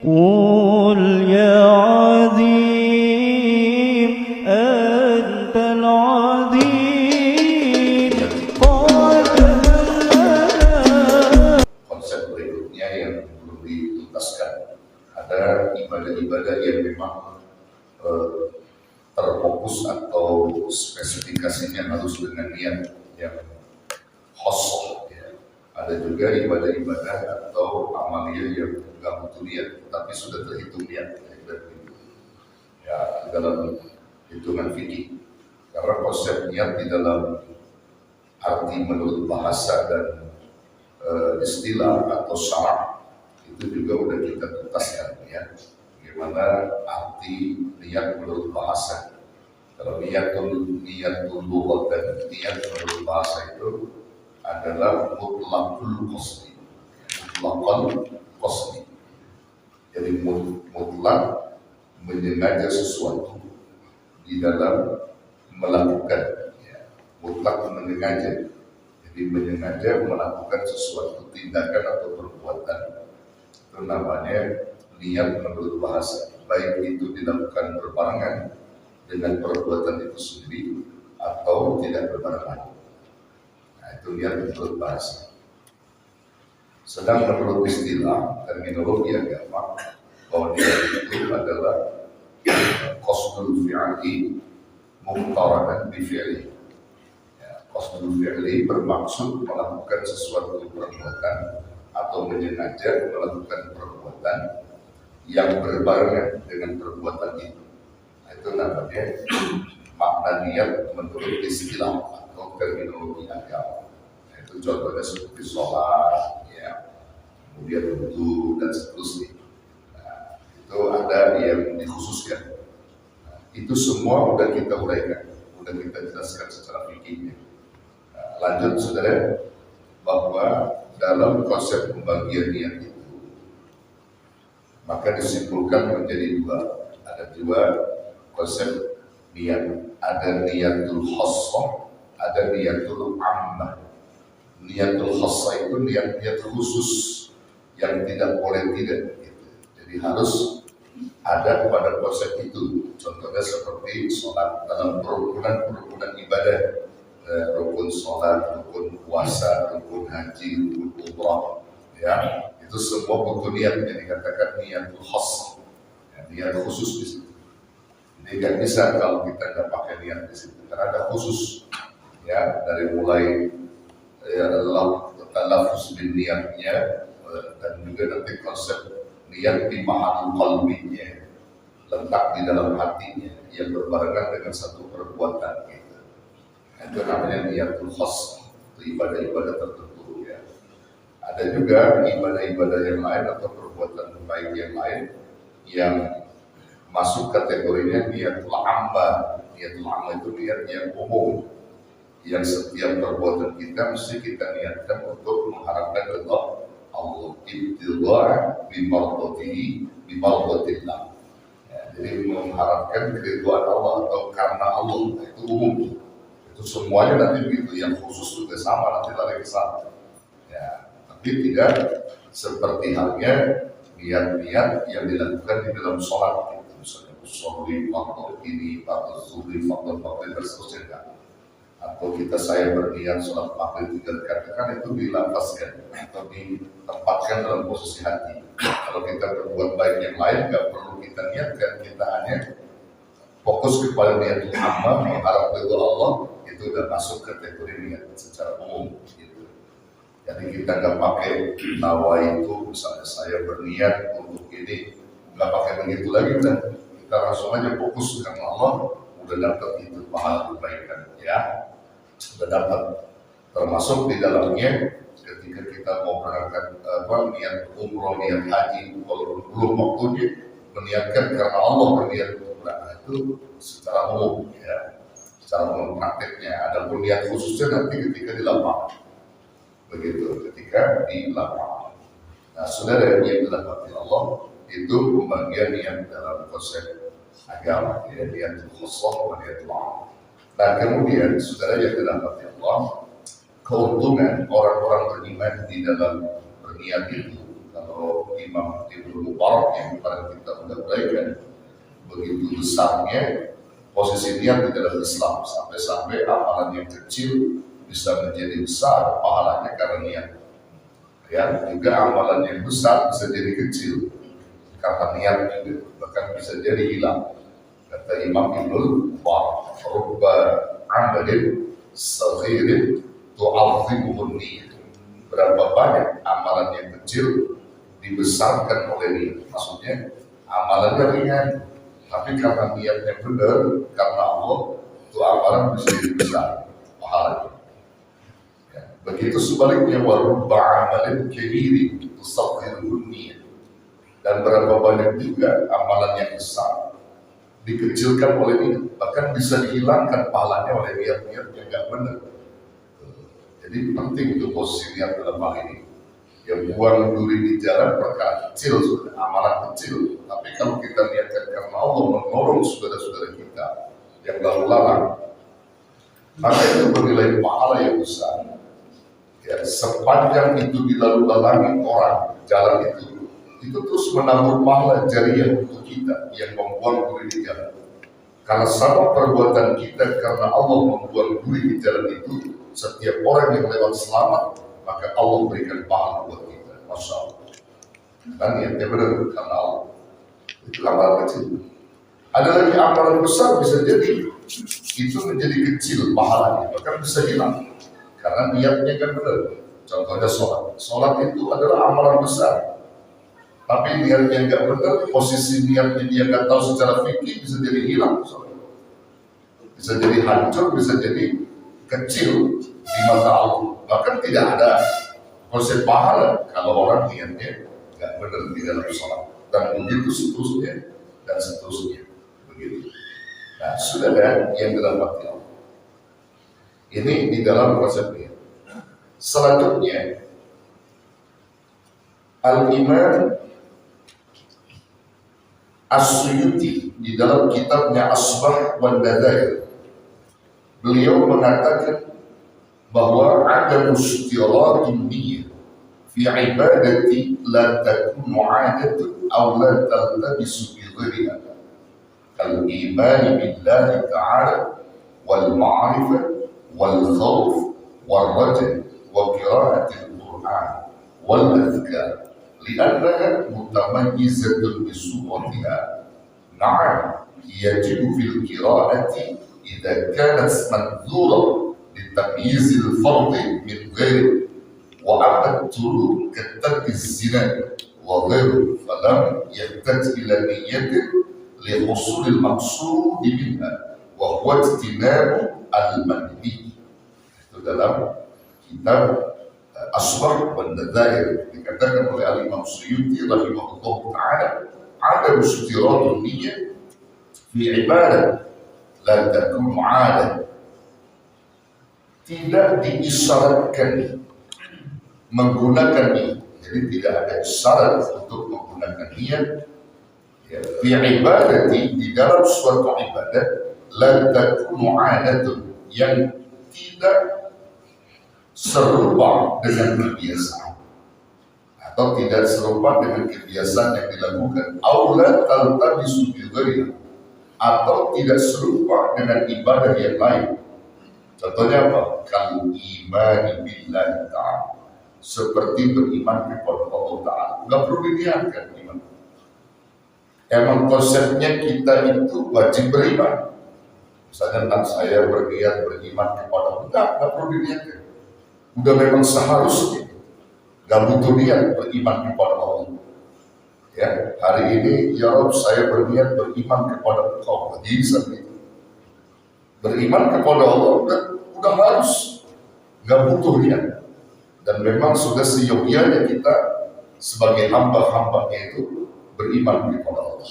قل يا عظيم أنت العظيم قد Konsep berikutnya yang perlu dituntaskan, ada ibadah-ibadah yang memang terfokus atau spesifikasinya harus dengan niat yang khusus, ya. Ada juga ibadah-ibadah atau amalia yang nggak butuh niat, tapi sudah terhitung niat, ya, dalam hitungan fikih. Karena konsep niat di dalam arti menurut bahasa dan istilah atau syarak itu juga udah kita tuntaskan, ya. Bagaimana arti niat menurut bahasa? Kalau niatul lughat dan niat menurut bahasa itu adalah mutlaqul qasdi, mutlaqul qasdi. Jadi mutlak menyengaja sesuatu di dalam melakukan, ya. Mutlak menyengaja. Jadi menyengaja melakukan sesuatu tindakan atau perbuatan, itu namanya niat menurut bahasa. Baik itu dilakukan berbarengan dengan perbuatan itu sendiri atau tidak berbarengan. Nah, itu niat menurut bahasa. Sedang menurut istilah terminologi agama, bahwa niat itu adalah qasdul fi'li muqtaranan bi fi'li. Qasdul fi'li bermaksud melakukan sesuatu perbuatan atau menyengaja melakukan perbuatan yang berbarengan dengan perbuatan itu. Nah, itu namanya makna niat menurut istilah atau terminologi agama. Nah, itu contohnya seperti sholat, ya, kemudian wudu dan seterusnya. Nah, itu ada yang dikhususkan. Nah, itu semua sudah kita uraikan, sudah kita jelaskan secara fikihnya. Lanjut saudara, bahwa dalam konsep pembagian niat itu maka disimpulkan menjadi dua. Ada dua konsep niat, ada niatul khassah, ada niatul ammah. Niatul khassah itu niat khusus yang tidak boleh tidak, gitu. Jadi harus ada pada konsep itu. Contohnya seperti sholat dalam kerukunan ibadah, rukun sholat, rukun puasa, rukun haji, rukun umrah, ya, itu semua butuh niat yang dikatakan niatul khas, ya, niat khusus di situ. Jadi nggak bisa kalau kita nggak pakai niat di situ, karena ada khusus, ya, dari mulai talafus bin niatnya, dan juga nanti konsep niat di mahal qalbinya, letak di dalam hatinya yang berbarengan dengan satu perbuatan, gitu. Itu namanya niatul khas, itu ibadah-ibadah tertentu, ya. Ada juga ibadah-ibadah yang lain atau perbuatan baik yang lain yang masuk kategorinya niatul ammah. Niatul ammah itu niat yang umum, yang setiap perbuatan kita mesti kita niatkan untuk mengharapkan ridha Allah, ibtigha' bimardatihi bimardatillah. Ya, jadi mengharapkan keridhaan Allah atau karena Allah, itu umum. Itu semuanya nanti begitu, yang khusus juga sama, nanti lari ke sana, ya. Tapi tidak seperti halnya niat-niat yang dilakukan di dalam sholat, gitu. Misalnya sholli fardhu ini, fardhu zuhri, fardhu maghrib, dan seterusnya. Atau saya berniat sholat maghrib 3 rakaat, kan itu dilafazkan atau ditempatkan dalam posisi hati. Kalau kita berbuat baik yang lain, nggak perlu kita niatkan, kita hanya fokus kepada niat amal, mengharap ridha Allah, itu udah masuk kategori niat secara umum, gitu. Jadi kita nggak pakai nawaitu, misalnya saya berniat untuk ini, nggak pakai begitu lagi, udah kita langsung aja fokus karena Allah udah dapat itu pahala kebaikan, ya, sudah dapat. Termasuk di dalamnya ketika kita mau berangkat niat umroh, niat haji, kalau belum waktunya meniatkan karena Allah, berniat untuk berangkat, itu secara umum, ya, secara umum prakteknya. Ada pun niat khususnya nanti ketika di lapangan, begitu, ketika di lapangan. Nah, saudara yang dirahmati Allah, itu pembagian niat dalam konsep agama, ya, niat khusus dan niat am. Nah, kemudian saudara yang dirahmati Allah, keuntungan orang-orang beriman di dalam berniat itu, kalau contoh Imam Ibnu Mubarak yang kemarin kita uraikan, begitu besarnya posisi niat di dalam Islam sampai-sampai amalan yang kecil bisa menjadi besar pahalanya karena niat. Ya, juga amalan yang besar bisa jadi kecil karena niat juga, bahkan bisa jadi hilang. Kata Imam Ibnu Mubarak, "Rubba amalin saghirin tu'azzimuhu niyyah." Berapa banyak amalan yang kecil dibesarkan oleh niat. Maksudnya amalannya ringan, tapi karena niatnya benar, karena Allah, itu amalan bisa jadi besar pahalanya. Ya. Begitu sebaliknya, warubba amalin kabirin tusaghiruhu niyyah. Dan berapa banyak juga amalan yang besar dikecilkan oleh niat, bahkan bisa dihilangkan pahalanya oleh niat-niat yang nggak benar. Jadi penting untuk posisi niat dalam hal ini. Yang buang duri di jalan perkara kecil, sudah amalan kecil. Tapi kalau kita niatkan karena Allah menolong saudara-saudara kita yang lalu lalang, maka itu bernilai pahala yang besar. Ya, sepanjang itu dilalu-lalangi orang jalan itu terus menambah pahala jariah untuk kita yang membuang duri di jalan. Karena sama perbuatan kita karena Allah membuang duri di jalan itu, setiap orang yang lewat selamat, maka Allah berikan pahala buat kita. Masya Allah. Dan niatnya benar karena Allah. Itu amalan kecil. Ada lagi amalan besar bisa jadi itu menjadi kecil pahalanya, bahkan bisa hilang karena niatnya kan benar. Contohnya sholat. Sholat itu adalah amalan besar. Tapi niatnya nggak benar, posisi niatnya dia nggak tahu secara fikih, bisa jadi hilang. Bisa jadi hancur, bisa jadi kecil di mata Allah. Bahkan tidak ada konsep pahala kalau orang niatnya nggak benar di dalam sholat. Dan begitu seterusnya dan seterusnya. Begitu. Nah, sudah ada yang dalam hati Allah. Ini di dalam konsepnya. Selanjutnya, Al-Imam As-Suyuti di dalam kitabnya Asbah wan Nadair, beliau mengatakan bahwa ada mustiratin niyyah fi ibadati la takunu 'adatun aw la taltabisu bi ghayriha kal iman billahi ta'ala wal ma'rifah wal khawf wal raja wa qira'atil Qur'an wal adhkar li'annaha mutamayyizatun bi suratiha. Na'am yajibu fil qira'ati idza kanat manzura litamyiz al-fard min ghairi wa a'adtu katark az-zina wa ghairu falam yahtaj ila niyyatin li husul al-maqsud minha wa huwa ijtinab al-manhi. Itu dalam kitab Asbah wan Nadair dikatakan oleh Al-Imam Suyuti rahimahullah ta'ala, ada mustiratul niyyah fi ibadah la takunu 'adah, tidak diisyaratkan menggunakan niat. Jadi tidak ada syarat untuk menggunakan niat ya, fi ibadati, di dalam suatu ibadah, la takunu 'adatun, yang tidak serupa dengan kebiasaan atau tidak serupa dengan kebiasaan yang dilakukan, aula taltabisu bi ghayriha, atau tidak serupa dengan ibadah yang lain. Contohnya apa? Kal imani billahi ta'ala, seperti beriman kepada Allah Ta'ala. Nggak perlu diniatkan iman. Emang konsepnya kita itu wajib beriman. Misalnya tentang saya berniat beriman kepada Allah, nggak perlu diniatkan. Udah memang seharusnya, gak butuh niat beriman kepada Allah. Ya, hari ini ya Rabb, saya berniat beriman kepada Engkau. Jadi seperti itu. Beriman kepada Allah udah harus, gak butuh niat. Dan memang sudah seyogyanya kita sebagai hamba-hambanya itu beriman kepada Allah.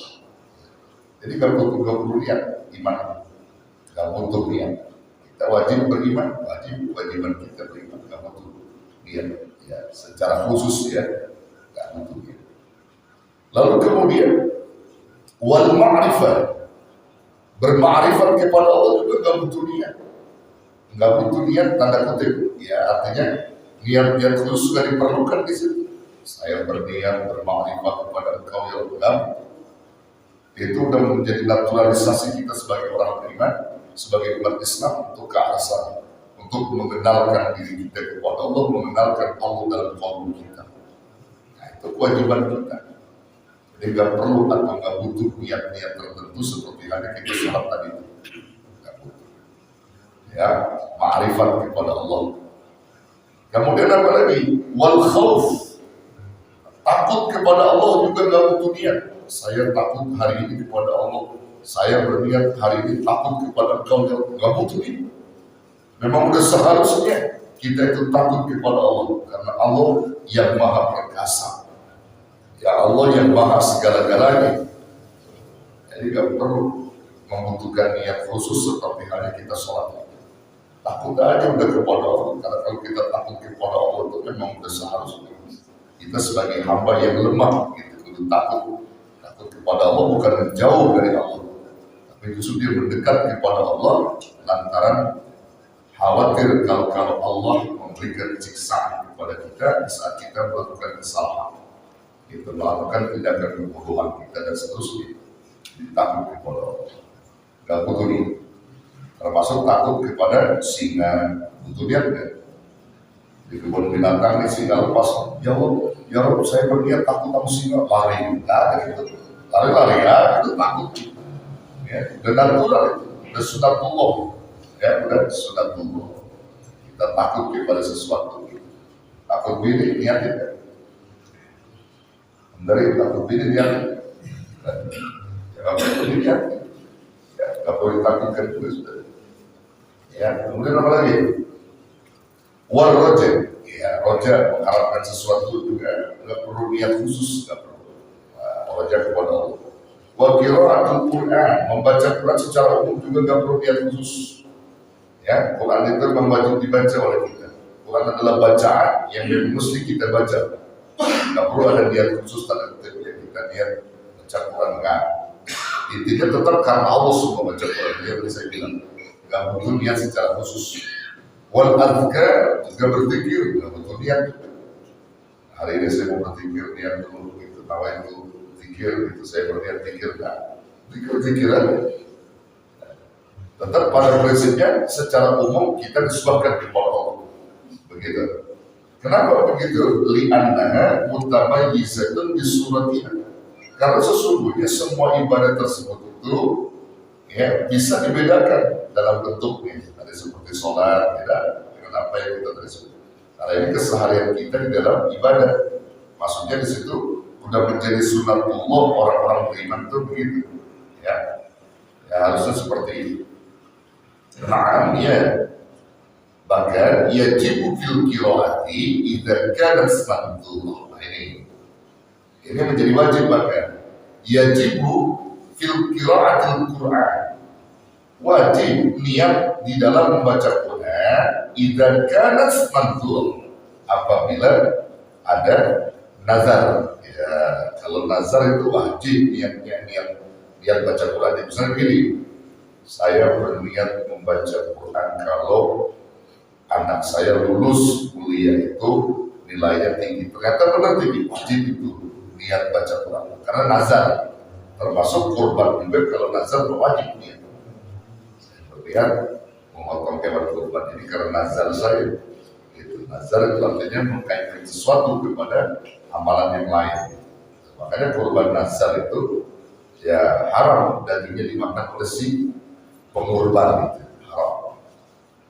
Jadi gak butuh niat iman, gak butuh niat. Kita wajib beriman, wajiban kita beriman, gak butuh niat. Ya, secara khusus ya, gak butuh niat. Lalu kemudian wal ma'rifah, berma'rifat kepada Allah juga gak butuh niat. Gak butuh niat tanda kutip, ya artinya niat-niat khusus sudah diperlukan di situ. Saya berniat bermakrifat kepada Engkau ya Allah. Itu sudah menjadi naturalisasi kita sebagai orang beriman, sebagai umat Islam untuk ke arah sana, untuk mengenalkan diri kita kepada Allah, mengenalkan Allah dalam kalbu kita. Nah, itu kewajiban kita. Jadi nggak perlu atau nggak butuh niat-niat tertentu seperti hanya kita sholat tadi. Nggak butuh. Ya, ma'rifat kepada Allah. Kemudian apa lagi? Wal khauf. Takut kepada Allah juga nggak butuh niat. Saya takut hari ini kepada Allah. Saya berniat hari ini takut kepada Engkau. Nggak butuh ini. Memang udah seharusnya kita itu takut kepada Allah, karena Allah yang maha perkasa. Ya Allah yang maha segala-galanya. Jadi nggak perlu membutuhkan niat khusus seperti hanya kita sholat. Takut aja udah kepada Allah. Karena kalau kita takut kepada Allah itu memang udah seharusnya. Kita sebagai hamba yang lemah, gitu, takut kepada Allah bukan menjauh dari Allah, tapi justru dia mendekat kepada Allah lantaran khawatir kalau Allah memberikan siksaan kepada kita di saat kita melakukan kesalahan, kita melakukan tindakan kebodohan kita dan seterusnya. Takut kepada Allah, gak butuh nih. Termasuk takut kepada singa, butuh dia kan? Di kebun binatang ini singa lepas, ya Allah, saya berniat takut sama singa, lari, nggak ada gitu. Lari-lari ya, itu takut. Ya, udah natural itu, udah sunatullah. Ya, udah sunatullah. Kita takut kepada sesuatu. Takut bini, niatnya kan? Dari takut bini, niatnya. Ya, nggak boleh niatnya. Ya, nggak boleh takutkan juga sudah. Ya, kemudian apa lagi? Wal roja. Ya, roja mengharapkan sesuatu juga nggak perlu niat khusus, nggak perlu. Roja kepada Allah. Wa qiraatul Quran, membaca Quran secara umum juga nggak perlu niat khusus. Ya, Quran itu memang dibaca oleh kita. Quran adalah bacaan yang mesti kita baca. Nggak perlu ada niat khusus tanda kutip yang kita niat baca Quran nggak. Intinya tetap karena Allah semua baca Quran. Dia tadi saya bilang nggak butuh niat secara khusus. Wal azkar juga berzikir nggak butuh niat. Hari ini saya mau berzikir niat dulu itu tawa itu. Zikir itu saya berniat zikir kan, zikir aja. Tetap pada prinsipnya secara umum kita disuapkan kepada Allah, begitu. Kenapa begitu? Li'annaha mutamayyizatun bisuratiha. Karena sesungguhnya semua ibadah tersebut itu ya bisa dibedakan dalam bentuknya. Ada seperti sholat, tidak dengan apa yang kita tersebut. Karena ini keseharian kita di dalam ibadah. Maksudnya di situ udah menjadi sunatullah orang-orang beriman itu begitu, ya harusnya seperti itu. Nah, ya bahkan yajibu fil qiraati idza kanat sunatullah. Ini menjadi wajib, bahkan yajibu fil qiraatil Quran, wajib niat di dalam membaca Quran idza kanat sunatullah, apabila ada nazar. Ya, kalau nazar itu wajib niat baca Quran. Misalnya begini, saya berniat membaca Quran kalau anak saya lulus kuliah itu nilainya tinggi. Ternyata benar tinggi, wajib itu niat baca Quran. Karena nazar termasuk kurban juga, kalau nazar wajib niat. Saya berniat memotong hewan kurban ini karena nazar saya. Itu nazar itu artinya mengkaitkan sesuatu kepada amalan yang lain. Makanya kurban nazar itu ya haram, dagingnya dimakan oleh si pengurban, itu haram.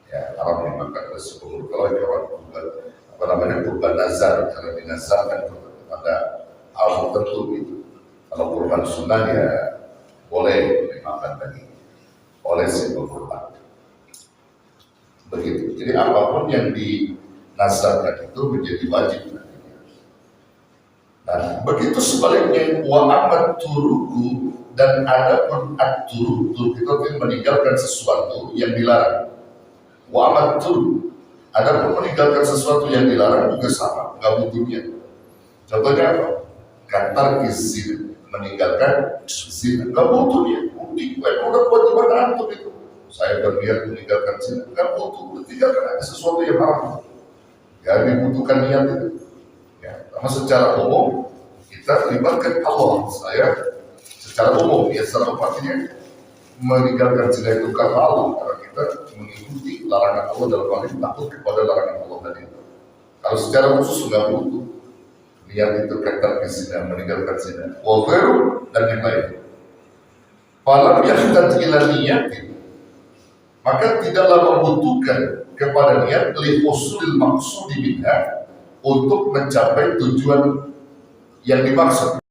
Ya haram dimakan oleh si pengurban. Kalau hewan kurban apa namanya kurban nazar, karena dinazarkan kepada hal tertentu itu. Kalau kurban sunnah ya boleh dimakan daging oleh si pengurban. Begitu. Jadi apapun yang dinazarkan itu menjadi wajib. Nah, begitu sebaliknya wa amat turuku, dan ada pun at-turuk itu meninggalkan sesuatu yang dilarang. Wa amat turuk, ada pun meninggalkan sesuatu yang dilarang juga sama, nggak butuhnya. Contohnya apa? Kantar izin, meninggalkan zina, nggak butuhnya. Udah kewajiban antum itu. Saya berniat meninggalkan zina, nggak butuh. Tinggalkan ada sesuatu yang haram. Ya dibutuhkan niat itu. Ya. Karena secara umum kita libatkan Allah. Saya secara umum ya secara artinya meninggalkan zina itu karena Allah, karena kita mengikuti larangan Allah dalam hal ini, takut kepada larangan Allah tadi. Kalau secara khusus nggak butuh niat itu kata zina, meninggalkan zina, wafiru dan yang lain. Falam yahtaj ila niyatin, maka tidaklah membutuhkan kepada niat li usulil maqsudi minha, untuk mencapai tujuan yang dimaksud.